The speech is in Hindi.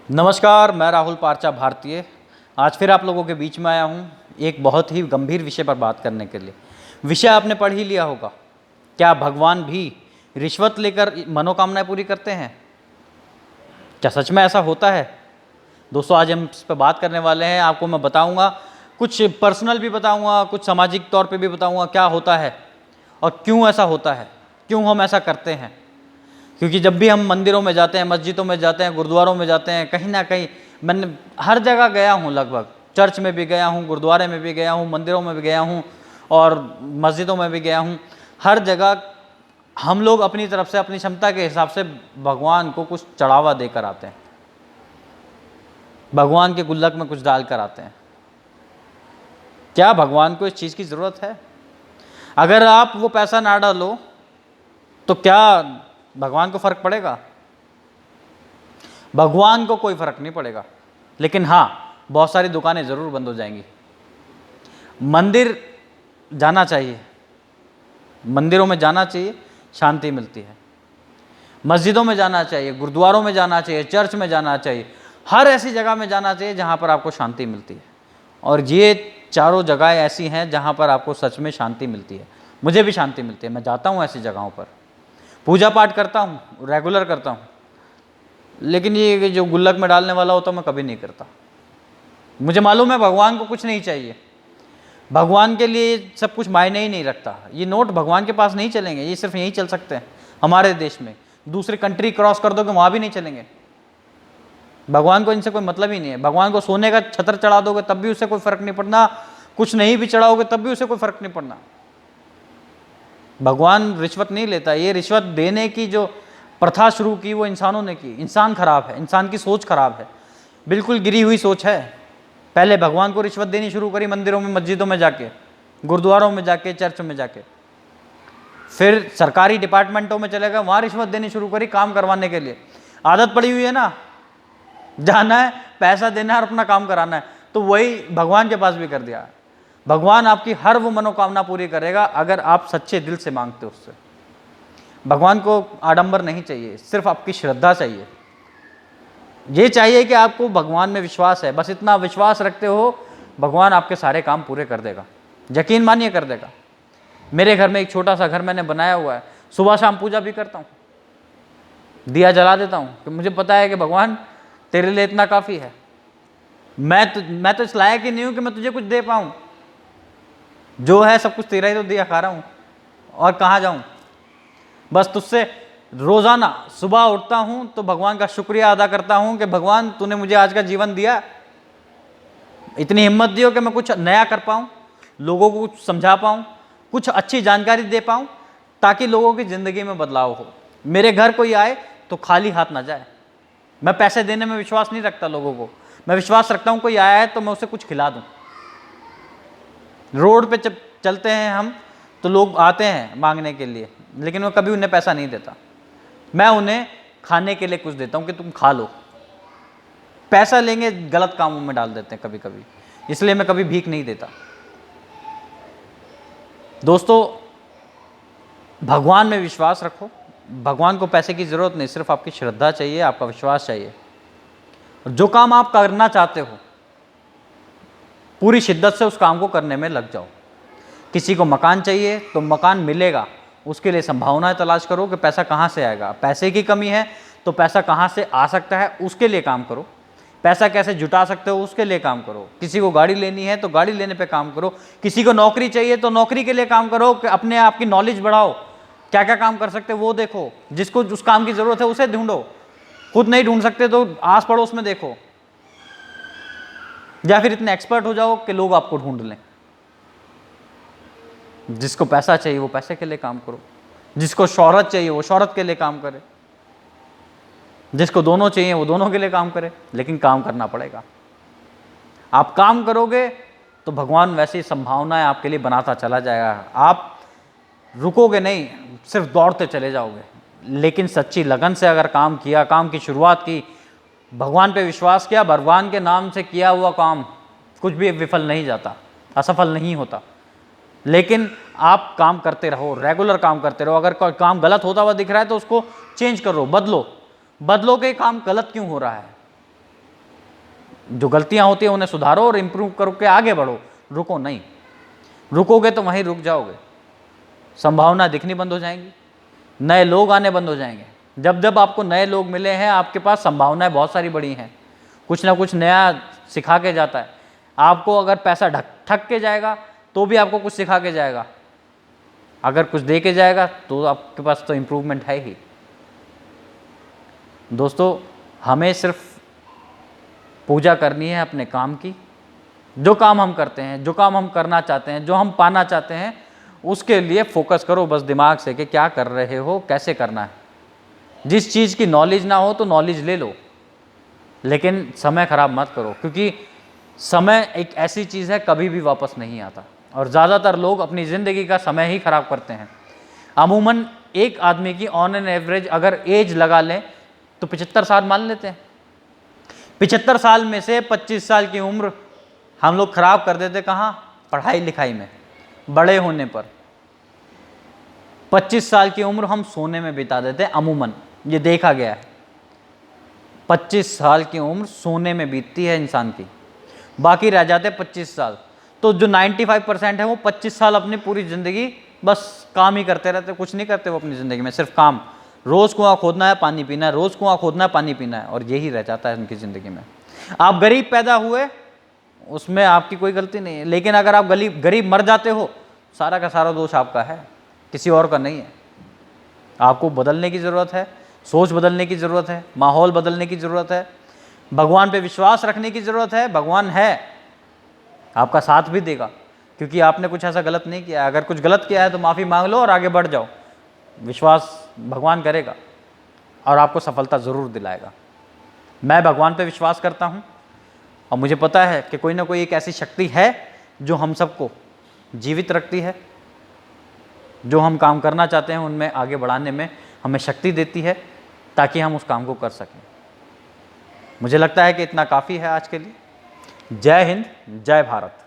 नमस्कार, मैं राहुल पारचा भारतीय आज फिर आप लोगों के बीच में आया हूँ एक बहुत ही गंभीर विषय पर बात करने के लिए। विषय आपने पढ़ ही लिया होगा, क्या भगवान भी रिश्वत लेकर मनोकामनाएं पूरी करते हैं? क्या सच में ऐसा होता है? दोस्तों, आज हम इस पर बात करने वाले हैं। आपको मैं बताऊंगा, कुछ पर्सनल भी बताऊंगा, कुछ सामाजिक तौर पे भी बताऊंगा क्या होता है और क्यों ऐसा होता है, क्यों हम ऐसा करते हैं। क्योंकि जब भी हम मंदिरों में जाते हैं, मस्जिदों में जाते हैं, गुरुद्वारों में जाते हैं, कहीं ना कहीं मैंने हर जगह गया हूँ, लगभग चर्च में भी गया हूँ, गुरुद्वारे में भी गया हूँ, मंदिरों में भी गया हूँ और मस्जिदों में भी गया हूँ। हर जगह हम लोग अपनी तरफ से, अपनी क्षमता के हिसाब से भगवान को कुछ चढ़ावा देकर आते हैं, भगवान के गुल्लक में कुछ डाल कर आते हैं। क्या भगवान को इस चीज़ की ज़रूरत है? अगर आप वो पैसा ना डालो तो क्या भगवान को फ़र्क पड़ेगा? भगवान को कोई फ़र्क नहीं पड़ेगा, लेकिन हाँ, बहुत सारी दुकानें ज़रूर बंद हो जाएंगी। मंदिर जाना चाहिए, मंदिरों में जाना चाहिए, शांति मिलती है। मस्जिदों में जाना चाहिए, गुरुद्वारों में जाना चाहिए, चर्च में जाना चाहिए, हर ऐसी जगह में जाना चाहिए जहाँ पर आपको शांति मिलती है। और ये चारों जगहें ऐसी हैं जहाँ पर आपको सच में शांति मिलती है। मुझे भी शांति मिलती है, मैं जाता हूँ ऐसी जगहों पर, पूजा पाठ करता हूँ, रेगुलर करता हूँ। लेकिन ये जो गुल्लक में डालने वाला होता मैं कभी नहीं करता। मुझे मालूम है भगवान को कुछ नहीं चाहिए, भगवान के लिए सब कुछ मायने ही नहीं रखता। ये नोट भगवान के पास नहीं चलेंगे, ये सिर्फ यहीं चल सकते हैं हमारे देश में। दूसरी कंट्री क्रॉस कर दोगे वहाँ भी नहीं चलेंगे। भगवान को इनसे कोई मतलब ही नहीं है। भगवान को सोने का छत्र चढ़ा दोगे तब भी उससे कोई फर्क नहीं पड़ना, कुछ नहीं भी चढ़ाओगे तब भी उससे कोई फर्क नहीं पड़ना। भगवान रिश्वत नहीं लेता। ये रिश्वत देने की जो प्रथा शुरू की वो इंसानों ने की। इंसान खराब है, इंसान की सोच खराब है, बिल्कुल गिरी हुई सोच है। पहले भगवान को रिश्वत देनी शुरू करी मंदिरों में, मस्जिदों में जाके, गुरुद्वारों में जाके, चर्च में जाके। फिर सरकारी डिपार्टमेंटों में चले गए, वहाँ रिश्वत देनी शुरू करी काम करवाने के लिए। आदत पड़ी हुई है ना, जाना है, पैसा देना है और अपना काम कराना है। तो वही भगवान के पास भी कर दिया। भगवान आपकी हर वो मनोकामना पूरी करेगा अगर आप सच्चे दिल से मांगते हो उससे। भगवान को आडंबर नहीं चाहिए, सिर्फ आपकी श्रद्धा चाहिए। ये चाहिए कि आपको भगवान में विश्वास है, बस इतना विश्वास रखते हो, भगवान आपके सारे काम पूरे कर देगा। यकीन मानिए, कर देगा। मेरे घर में एक छोटा सा घर मैंने बनाया हुआ है, सुबह शाम पूजा भी करता हूँ, दिया जला देता हूँ कि मुझे पता है कि भगवान तेरे लिए इतना काफ़ी है। मैं तो इस लायक ही नहीं हूँ कि मैं तुझे कुछ दे पाऊँ। जो है सब कुछ तेरा ही तो दिया खा रहा हूँ, और कहाँ जाऊँ। बस तुझसे रोज़ाना सुबह उठता हूँ तो भगवान का शुक्रिया अदा करता हूँ कि भगवान तूने मुझे आज का जीवन दिया, इतनी हिम्मत दी हो कि मैं कुछ नया कर पाऊँ, लोगों को कुछ समझा पाऊँ, कुछ अच्छी जानकारी दे पाऊँ, ताकि लोगों की ज़िंदगी में बदलाव हो। मेरे घर कोई आए तो खाली हाथ ना जाए। मैं पैसे देने में विश्वास नहीं रखता लोगों को, मैं विश्वास रखता हूँ कोई आया है तो मैं उसे कुछ खिला दूँ। रोड पे चलते हैं हम तो लोग आते हैं मांगने के लिए, लेकिन मैं कभी उन्हें पैसा नहीं देता। मैं उन्हें खाने के लिए कुछ देता हूँ कि तुम खा लो। पैसा लेंगे गलत कामों में डाल देते हैं कभी कभी, इसलिए मैं कभी भीख नहीं देता। दोस्तों, भगवान में विश्वास रखो। भगवान को पैसे की ज़रूरत नहीं, सिर्फ आपकी श्रद्धा चाहिए, आपका विश्वास चाहिए। जो काम आप करना चाहते हो पूरी शिद्दत से उस काम को करने में लग जाओ। किसी को मकान चाहिए तो मकान मिलेगा, उसके लिए संभावनाएं तलाश करो कि पैसा कहाँ से आएगा। पैसे की कमी है तो पैसा कहाँ से आ सकता है उसके लिए काम करो। पैसा कैसे जुटा सकते हो उसके लिए काम करो। किसी को गाड़ी लेनी है तो गाड़ी लेने पे काम करो। किसी को नौकरी चाहिए तो नौकरी के लिए काम करो, कि अपने आप की नॉलेज बढ़ाओ, क्या क्या काम कर सकते हो वो देखो। जिसको उस काम की ज़रूरत है उसे ढूंढो, खुद नहीं ढूंढ सकते तो आस पड़ोस में देखो, या फिर इतने एक्सपर्ट हो जाओ कि लोग आपको ढूंढ लें। जिसको पैसा चाहिए वो पैसे के लिए काम करो, जिसको शोहरत चाहिए वो शोहरत के लिए काम करे, जिसको दोनों चाहिए वो दोनों के लिए काम करे। लेकिन काम करना पड़ेगा। आप काम करोगे तो भगवान वैसी संभावनाएं आपके लिए बनाता चला जाएगा। आप रुकोगे नहीं, सिर्फ दौड़ते चले जाओगे। लेकिन सच्ची लगन से अगर काम किया, काम की शुरुआत की, भगवान पे विश्वास किया, भगवान के नाम से किया हुआ काम कुछ भी विफल नहीं जाता, असफल नहीं होता। लेकिन आप काम करते रहो, रेगुलर काम करते रहो। अगर कोई काम गलत होता हुआ दिख रहा है तो उसको चेंज करो, बदलो। बदलो कि काम गलत क्यों हो रहा है। जो गलतियां होती हैं उन्हें सुधारो और इम्प्रूव करके आगे बढ़ो, रुको नहीं। रुकोगे तो वहीं रुक जाओगे, संभावना दिखनी बंद हो जाएंगी, नए लोग आने बंद हो जाएंगे। जब जब आपको नए लोग मिले हैं, आपके पास संभावनाएं बहुत सारी बड़ी हैं, कुछ ना कुछ नया सिखा के जाता है आपको। अगर पैसा ठग के जाएगा तो भी आपको कुछ सिखा के जाएगा, अगर कुछ दे के जाएगा तो आपके पास तो इम्प्रूवमेंट है ही। दोस्तों, हमें सिर्फ पूजा करनी है अपने काम की। जो काम हम करते हैं, जो काम हम करना चाहते हैं, जो हम पाना चाहते हैं, उसके लिए फोकस करो बस दिमाग से कि क्या कर रहे हो, कैसे करना है। जिस चीज़ की नॉलेज ना हो तो नॉलेज ले लो, लेकिन समय खराब मत करो, क्योंकि समय एक ऐसी चीज़ है कभी भी वापस नहीं आता। और ज़्यादातर लोग अपनी ज़िंदगी का समय ही खराब करते हैं। अमूमन एक आदमी की ऑन एन एवरेज अगर एज लगा लें तो 75 साल मान लेते हैं। 75 साल में से 25 साल की उम्र हम लोग खराब कर देते कहाँ? पढ़ाई लिखाई में, बड़े होने पर। 25 साल की उम्र हम सोने में बिता देते हैं, अमूमन ये देखा गया है। 25 साल की उम्र सोने में बीतती है इंसान की, बाकी रह जाते 25 साल। तो जो 95% है वो 25 साल अपनी पूरी ज़िंदगी बस काम ही करते रहते, कुछ नहीं करते वो अपनी ज़िंदगी में, सिर्फ काम। रोज़ कुआं खोदना है, पानी पीना है, रोज़ कुआं खोदना है, पानी पीना है, और यही रह जाता है उनकी ज़िंदगी में। आप गरीब पैदा हुए उसमें आपकी कोई गलती नहीं है, लेकिन अगर आप गरीब मर जाते हो, सारा का सारा दोष आपका है, किसी और का नहीं है। आपको बदलने की ज़रूरत है, सोच बदलने की ज़रूरत है, माहौल बदलने की ज़रूरत है, भगवान पे विश्वास रखने की ज़रूरत है। भगवान है, आपका साथ भी देगा, क्योंकि आपने कुछ ऐसा गलत नहीं किया है। अगर कुछ गलत किया है तो माफ़ी मांग लो और आगे बढ़ जाओ। विश्वास भगवान करेगा और आपको सफलता ज़रूर दिलाएगा। मैं भगवान पे विश्वास करता हूँ और मुझे पता है कि कोई ना कोई एक ऐसी शक्ति है जो हम सबको जीवित रखती है, जो हम काम करना चाहते हैं उनमें आगे बढ़ाने में हमें शक्ति देती है, ताकि हम उस काम को कर सकें। मुझे लगता है कि इतना काफ़ी है आज के लिए। जय हिंद, जय भारत।